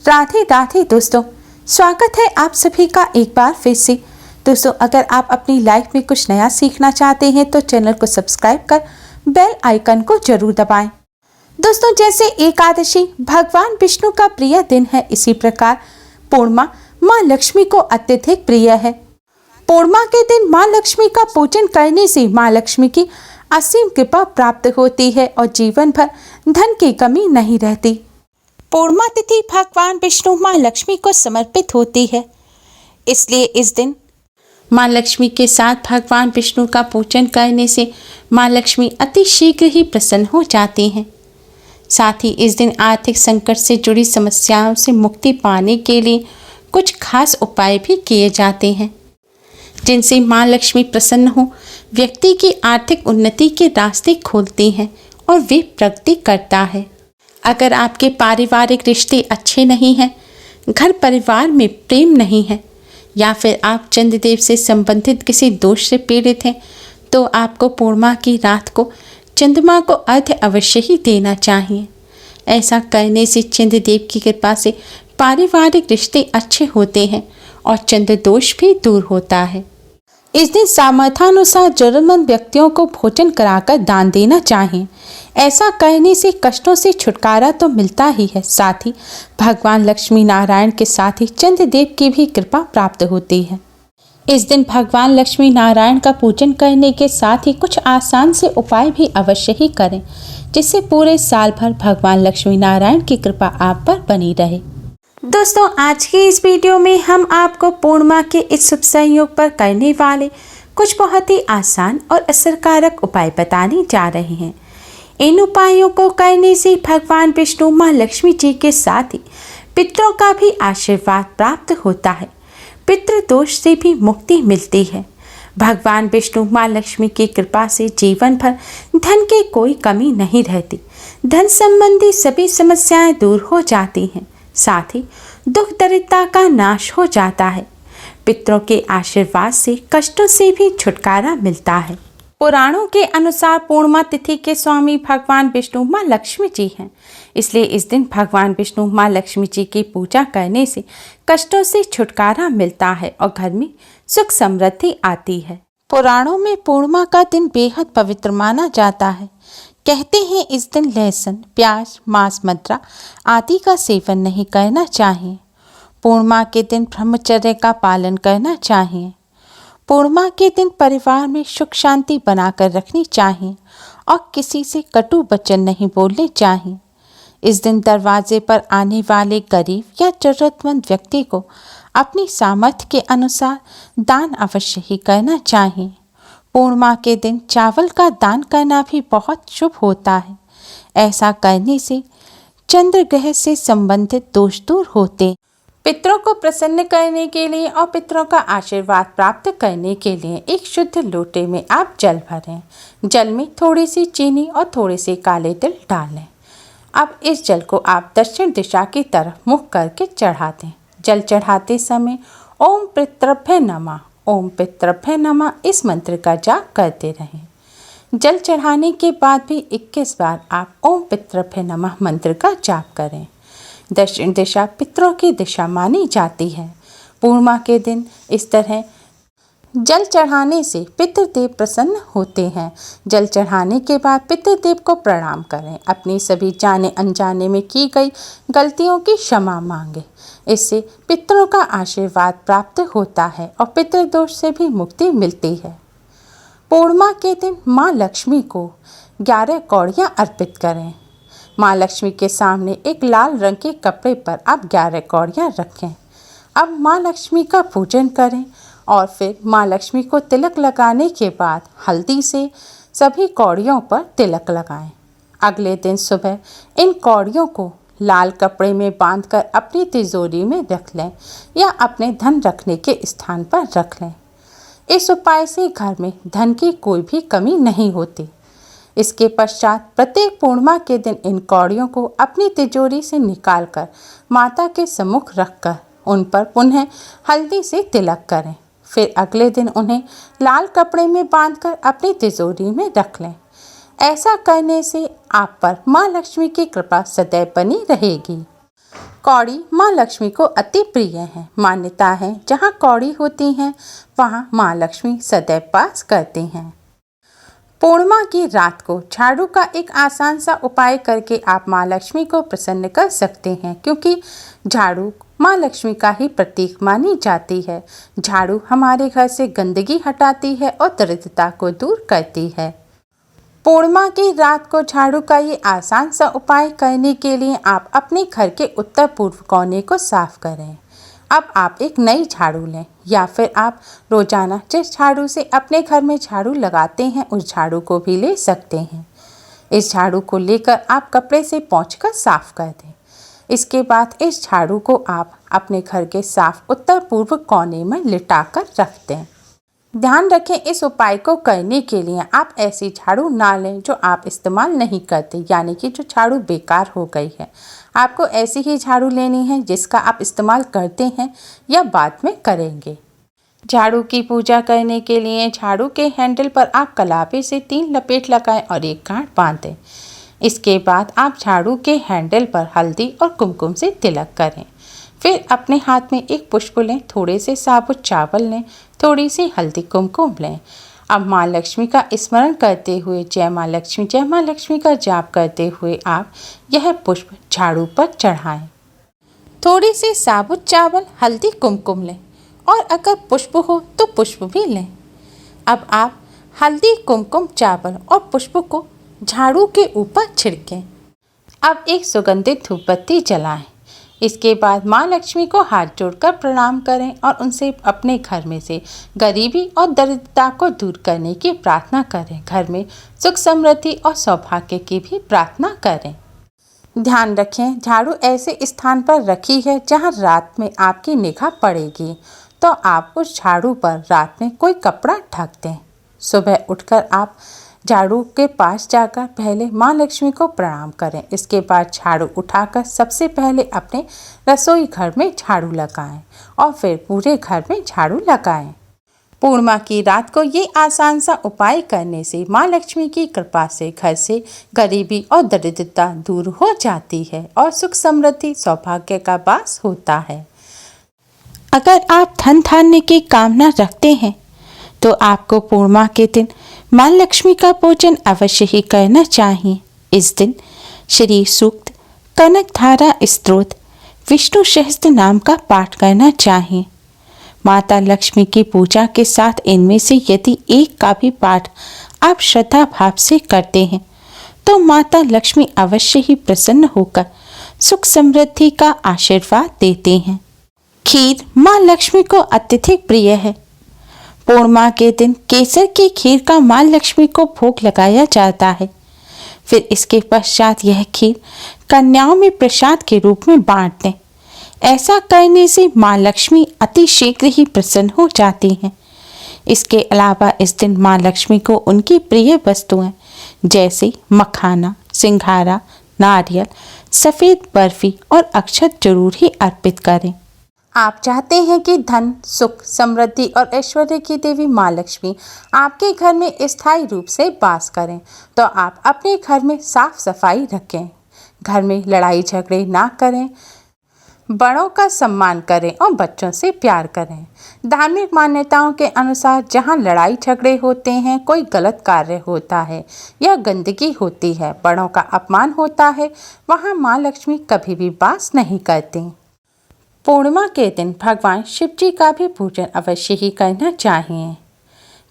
राधे राधे दोस्तों, स्वागत है आप सभी का एक बार फिर से। दोस्तों, अगर आप अपनी लाइफ में कुछ नया सीखना चाहते हैं तो चैनल को सब्सक्राइब कर बेल आइकन को जरूर दबाएं। दोस्तों, जैसे एकादशी भगवान विष्णु का प्रिय दिन है, इसी प्रकार पूर्णिमा माँ लक्ष्मी को अत्यधिक प्रिय है। पूर्णिमा के दिन माँ लक्ष्मी का पूजन करने से माँ लक्ष्मी की असीम कृपा प्राप्त होती है और जीवन भर धन की कमी नहीं रहती। पूर्णिमा तिथि भगवान विष्णु माँ लक्ष्मी को समर्पित होती है, इसलिए इस दिन माँ लक्ष्मी के साथ भगवान विष्णु का पूजन करने से माँ लक्ष्मी अति शीघ्र ही प्रसन्न हो जाती हैं। साथ ही इस दिन आर्थिक संकट से जुड़ी समस्याओं से मुक्ति पाने के लिए कुछ खास उपाय भी किए जाते हैं, जिनसे माँ लक्ष्मी प्रसन्न हो व्यक्ति की आर्थिक उन्नति के रास्ते खोलती हैं और वे प्रगति करता है। अगर आपके पारिवारिक रिश्ते अच्छे नहीं हैं, घर परिवार में प्रेम नहीं है या फिर आप चंद्रदेव से संबंधित किसी दोष से पीड़ित हैं, तो आपको पूर्णिमा की रात को चंद्रमा को अर्घ्य अवश्य ही देना चाहिए। ऐसा करने से चंद्रदेव की कृपा से पारिवारिक रिश्ते अच्छे होते हैं और चंद्र दोष भी दूर होता है। इस दिन सामर्थ्यानुसार जरूरतमंद व्यक्तियों को भोजन कराकर दान देना चाहिए। ऐसा करने से कष्टों से छुटकारा तो मिलता ही है, साथ ही भगवान लक्ष्मी नारायण के साथ ही चंद्रदेव की भी कृपा प्राप्त होती है। इस दिन भगवान लक्ष्मी नारायण का पूजन करने के साथ ही कुछ आसान से उपाय भी अवश्य ही करें, जिससे पूरे साल भर भगवान लक्ष्मी नारायण की कृपा आप पर बनी रहे। दोस्तों, आज की इस वीडियो में हम आपको पूर्णिमा के इस शुभ संयोग पर करने वाले कुछ बहुत ही आसान और असरकारक उपाय बताने जा रहे हैं। इन उपायों को करने से भगवान विष्णु माँ लक्ष्मी जी के साथ ही पितरों का भी आशीर्वाद प्राप्त होता है, पितृदोष से भी मुक्ति मिलती है। भगवान विष्णु माँ लक्ष्मी की कृपा से जीवन भर धन की कोई कमी नहीं रहती, धन संबंधी सभी समस्याएं दूर हो जाती हैं, साथ ही दुख दरिद्रता का नाश हो जाता है। पितरों के आशीर्वाद से कष्टों से भी छुटकारा मिलता है। पुराणों के अनुसार पूर्णिमा तिथि के स्वामी भगवान विष्णु माँ लक्ष्मी जी हैं, इसलिए इस दिन भगवान विष्णु माँ लक्ष्मी जी की पूजा करने से कष्टों से छुटकारा मिलता है और घर में सुख समृद्धि आती है। पुराणों में पूर्णिमा का दिन बेहद पवित्र माना जाता है। कहते हैं इस दिन लहसुन, प्याज, मांस, मदिरा आदि का सेवन नहीं करना चाहिए। पूर्णिमा के दिन ब्रह्मचर्य का पालन करना चाहिए। पूर्णिमा के दिन परिवार में सुख शांति बनाकर रखनी चाहिए और किसी से कटु वचन नहीं बोलने चाहिए। इस दिन दरवाजे पर आने वाले गरीब या जरूरतमंद व्यक्ति को अपनी सामर्थ्य के अनुसार दान अवश्य ही करना चाहिए। पूर्णिमा के दिन चावल का दान करना भी बहुत शुभ होता है। ऐसा करने से चंद्र ग्रह से संबंधित दोष दूर होते। पितरों को प्रसन्न करने के लिए और पितरों का आशीर्वाद प्राप्त करने के लिए एक शुद्ध लोटे में आप जल भरें। जल में थोड़ी सी चीनी और थोड़े से काले तिल डाल लें। अब इस जल को आप दक्षिण दिशा की तरफ मुख करके चढ़ा दें। जल चढ़ाते समय ओम पितृभ्य नमः, ओम पितृभ्य नमः इस मंत्र का जाप करते रहें। जल चढ़ाने के बाद भी 21 बार आप ओम पितृभ्य नमः मंत्र का जाप करें। दक्षिण दिशा पितरों की दिशा मानी जाती है। पूर्णिमा के दिन इस तरह जल चढ़ाने से पितृदेव प्रसन्न होते हैं। जल चढ़ाने के बाद पितृदेव को प्रणाम करें। अपनी सभी जाने अनजाने में की गई गलतियों की क्षमा मांगे। इससे पितरों का आशीर्वाद प्राप्त होता है और पितृदोष से भी मुक्ति मिलती है। पूर्णिमा के दिन माँ लक्ष्मी को 11 कौड़ियाँ अर्पित करें। माँ लक्ष्मी के सामने एक लाल रंग के कपड़े पर आप 11 कौड़ियाँ रखें। अब माँ लक्ष्मी का पूजन करें और फिर माँ लक्ष्मी को तिलक लगाने के बाद हल्दी से सभी कौड़ियों पर तिलक लगाएं। अगले दिन सुबह इन कौड़ियों को लाल कपड़े में बांधकर अपनी तिजोरी में रख लें या अपने धन रखने के स्थान पर रख लें। इस उपाय से घर में धन की कोई भी कमी नहीं होती। इसके पश्चात प्रत्येक पूर्णिमा के दिन इन कौड़ियों को अपनी तिजोरी से निकालकर माता के सम्मुख रखकर उन पर पुनः हल्दी से तिलक करें। फिर अगले दिन उन्हें लाल कपड़े में बांधकर अपनी तिजोरी में रख लें। ऐसा करने से आप पर माँ लक्ष्मी की कृपा सदैव बनी रहेगी। कौड़ी माँ लक्ष्मी को अति प्रिय है। मान्यता है जहाँ कौड़ी होती हैं वहाँ माँ लक्ष्मी सदैव वास करती हैं। पूर्णिमा की रात को झाड़ू का एक आसान सा उपाय करके आप माँ लक्ष्मी को प्रसन्न कर सकते हैं, क्योंकि झाड़ू माँ लक्ष्मी का ही प्रतीक मानी जाती है। झाड़ू हमारे घर से गंदगी हटाती है और दरिद्रता को दूर करती है। पूर्णिमा की रात को झाड़ू का ये आसान सा उपाय करने के लिए आप अपने घर के उत्तर पूर्व कोने को साफ करें। अब आप एक नई झाड़ू लें या फिर आप रोजाना जिस झाड़ू से अपने घर में झाड़ू लगाते हैं उस झाड़ू को भी ले सकते हैं। इस झाड़ू को लेकर आप कपड़े से पोंछकर साफ कर दें। इसके बाद इस झाड़ू को आप अपने घर के साफ उत्तर पूर्व कोने में लिटा कर रख दें। ध्यान रखें, इस उपाय को करने के लिए आप ऐसी झाड़ू ना लें जो आप इस्तेमाल नहीं करते, यानी कि जो झाड़ू बेकार हो गई है। आपको ऐसी ही झाड़ू लेनी है जिसका आप इस्तेमाल करते हैं या बाद में करेंगे। झाड़ू की पूजा करने के लिए झाड़ू के हैंडल पर आप कलापे से 3 लपेट लगाएं और एक गांठ बांधें। इसके बाद आप झाड़ू के हैंडल पर हल्दी और कुमकुम से तिलक करें। फिर अपने हाथ में एक पुष्प लें, थोड़े से साबुत चावल लें, थोड़ी सी हल्दी कुमकुम लें। अब माँ लक्ष्मी का स्मरण करते हुए जय माँ लक्ष्मी का जाप करते हुए आप यह पुष्प झाड़ू पर चढ़ाएं। थोड़ी सी साबुत चावल, हल्दी कुमकुम लें और अगर पुष्प हो तो पुष्प भी लें। अब आप हल्दी कुमकुम चावल और पुष्प को झाड़ू के ऊपर छिड़कें। अब एक सुगंधित धूप बत्ती जलाएं। इसके बाद माँ लक्ष्मी को हाथ जोड़कर प्रणाम करें और उनसे अपने घर में से गरीबी और दरिद्रता को दूर करने की प्रार्थना करें। घर में सुख समृद्धि और सौभाग्य की भी प्रार्थना करें। ध्यान रखें, झाड़ू ऐसे स्थान पर रखी है जहां रात में आपकी निगाह पड़ेगी, तो आप उस झाड़ू पर रात में कोई कपड़ा ढक दें। सुबह उठकर आप झाड़ू के पास जाकर पहले माँ लक्ष्मी को प्रणाम करें। इसके बाद झाड़ू उठाकर सबसे पहले अपने रसोई घर में झाड़ू लगाएं और फिर पूरे घर में झाड़ू लगाएं। पूर्णिमा की रात को ये आसान सा उपाय करने से माँ लक्ष्मी की कृपा से घर से गरीबी और दरिद्रता दूर हो जाती है और सुख समृद्धि सौभाग्य का वास होता है। अगर आप धन धान्य की कामना रखते हैं तो आपको पूर्णिमा के दिन माँ लक्ष्मी का पूजन अवश्य ही करना चाहिए। इस दिन श्री सूक्त, कनक धारा स्तोत्र, विष्णु सहस्त्र नाम का पाठ करना चाहिए। माता लक्ष्मी की पूजा के साथ इनमें से यदि एक का भी पाठ आप श्रद्धा भाव से करते हैं तो माता लक्ष्मी अवश्य ही प्रसन्न होकर सुख समृद्धि का आशीर्वाद देते हैं। खीर माँ लक्ष्मी को अत्यधिक प्रिय है। पूर्णिमा के दिन केसर की खीर का माँ लक्ष्मी को भोग लगाया जाता है। फिर इसके पश्चात यह खीर कन्याओं में प्रसाद के रूप में बांट दें। ऐसा करने से माँ लक्ष्मी अति शीघ्र ही प्रसन्न हो जाती हैं। इसके अलावा इस दिन माँ लक्ष्मी को उनकी प्रिय वस्तुएं जैसे मखाना, सिंघारा, नारियल, सफ़ेद बर्फी और अक्षत जरूर ही अर्पित करें। आप चाहते हैं कि धन, सुख, समृद्धि और ऐश्वर्य की देवी माँ लक्ष्मी आपके घर में स्थायी रूप से वास करें, तो आप अपने घर में साफ सफाई रखें, घर में लड़ाई झगड़े ना करें, बड़ों का सम्मान करें और बच्चों से प्यार करें। धार्मिक मान्यताओं के अनुसार जहां लड़ाई झगड़े होते हैं, कोई गलत कार्य होता है या गंदगी होती है, बड़ों का अपमान होता है, वहां माँ लक्ष्मी कभी भी वास नहीं करती। पूर्णिमा के दिन भगवान शिव जी का भी पूजन अवश्य ही करना चाहिए।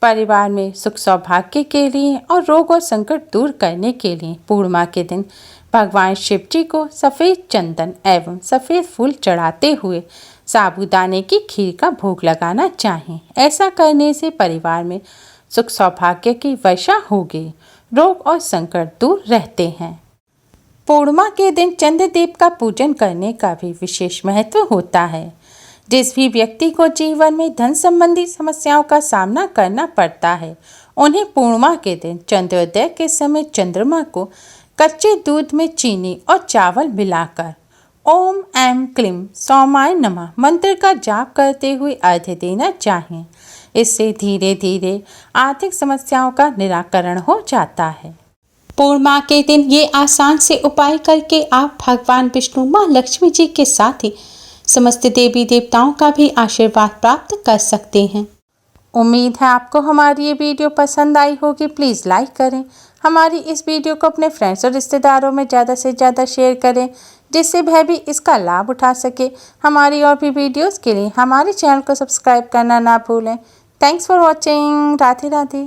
परिवार में सुख सौभाग्य के लिए और रोग और संकट दूर करने के लिए पूर्णिमा के दिन भगवान शिव जी को सफ़ेद चंदन एवं सफ़ेद फूल चढ़ाते हुए साबूदाने की खीर का भोग लगाना चाहिए। ऐसा करने से परिवार में सुख सौभाग्य की वर्षा होगी, रोग और संकट दूर रहते हैं। पूर्णिमा के दिन चंद्रदेव का पूजन करने का भी विशेष महत्व होता है। जिस भी व्यक्ति को जीवन में धन संबंधी समस्याओं का सामना करना पड़ता है, उन्हें पूर्णिमा के दिन चंद्रोदय के समय चंद्रमा को कच्चे दूध में चीनी और चावल मिलाकर ओम ऐं क्लीं सौमाय नमः मंत्र का जाप करते हुए अर्घ्य देना चाहिए। इससे धीरे धीरे आर्थिक समस्याओं का निराकरण हो जाता है। पूर्णिमा के दिन ये आसान से उपाय करके आप भगवान विष्णु, माँ लक्ष्मी जी के साथ ही समस्त देवी देवताओं का भी आशीर्वाद प्राप्त कर सकते हैं। उम्मीद है आपको हमारी ये वीडियो पसंद आई होगी। प्लीज़ लाइक करें, हमारी इस वीडियो को अपने फ्रेंड्स और रिश्तेदारों में ज़्यादा से ज़्यादा शेयर करें, जिससे वह भी इसका लाभ उठा सके। हमारी और भी वीडियोस के लिए हमारे चैनल को सब्सक्राइब करना ना भूलें। Thanks for watching. Radhe Radhe.